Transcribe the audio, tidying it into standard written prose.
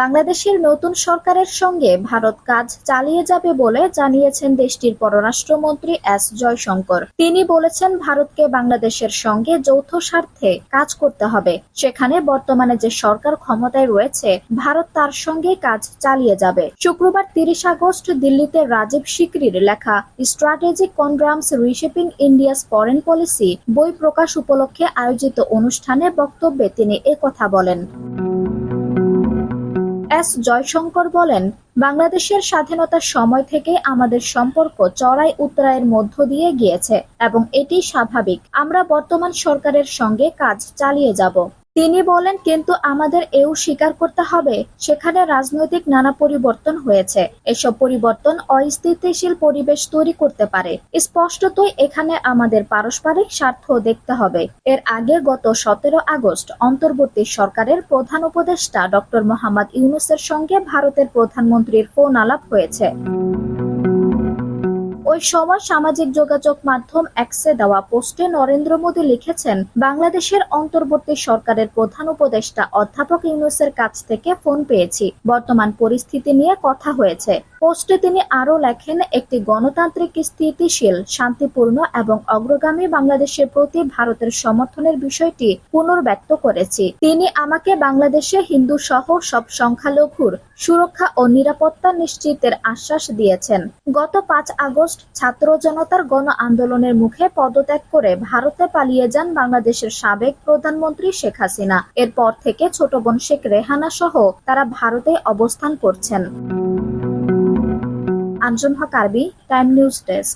বাংলাদেশের নতুন সরকারের সঙ্গে ভারত কাজ চালিয়ে যাবে বলে জানিয়েছেন দেশটির পররাষ্ট্রমন্ত্রী এস জয়শঙ্কর। তিনি বলেছেন, ভারতকে বাংলাদেশের সঙ্গে যৌথ স্বার্থে কাজ করতে হবে। সেখানে বর্তমানে যে সরকার ক্ষমতায় রয়েছে, ভারত তার সঙ্গে কাজ চালিয়ে যাবে। শুক্রবার ৩০ আগস্ট দিল্লিতে রাজীব সিকরির লেখা strategic conundrums reshaping India's foreign policy বই প্রকাশ উপলক্ষে আয়োজিত অনুষ্ঠানে বক্তব্যে তিনি একথা বলেন। এস জয়শঙ্কর বলেন, বাংলাদেশের স্বাধীনতার সময় থেকে আমাদের সম্পর্ক চড়াই উতরাইয়ের মধ্য দিয়ে গিয়েছে এবং এটি স্বাভাবিক। আমরা বর্তমান সরকারের সঙ্গে কাজ চালিয়ে যাব। তিনি বলেন, কিন্তু আমাদের এও স্বীকার করতে হবে, সেখানে রাজনৈতিক নানা পরিবর্তন হয়েছে। এসব পরিবর্তন অস্থিতিশীল পরিবেশ তৈরি করতে পারে। স্পষ্টতই এখানে আমাদের পারস্পরিক স্বার্থ দেখতে হবে। এর আগে গত ১৭ আগস্ট অন্তর্বর্তী সরকারের প্রধান উপদেষ্টা ডক্টর মোহাম্মদ ইউনূসের সঙ্গে ভারতের প্রধানমন্ত্রীর ফোন আলাপ হয়েছে। ওই সময় সামাজিক যোগাযোগ মাধ্যম এক্সে দেওয়া পোস্টে নরেন্দ্র মোদী লিখেছেন, বাংলাদেশের অন্তর্বর্তী সরকারের প্রধান উপদেষ্টা অধ্যাপক ইউনূসের কাছ থেকে ফোন পেয়েছি। বর্তমান পরিস্থিতি নিয়ে কথা হয়েছে। পোস্টে তিনি আরও লেখেন, একটি গণতান্ত্রিক, স্থিতিশীল, শান্তিপূর্ণ এবং অগ্রগামী বাংলাদেশের প্রতি ভারতের সমর্থনের বিষয়টি পুনর্ব্যক্ত করেছি। তিনি আমাকে বাংলাদেশে হিন্দু সহ সব সংখ্যালঘুর সুরক্ষা ও নিরাপত্তা নিশ্চিতের আশ্বাস দিয়েছেন। গত ৫ আগস্ট ছাত্র জনতার গণ আন্দোলনের মুখে পদত্যাগ করে ভারতে পালিয়ে যান বাংলাদেশের সাবেক প্রধানমন্ত্রী শেখ হাসিনা। এরপর থেকে ছোট বোন শেখ রেহানা সহ তারা ভারতে অবস্থান করছেন। আঞ্জুম হক আরবি, টাইম নিউজ ডেস্ক।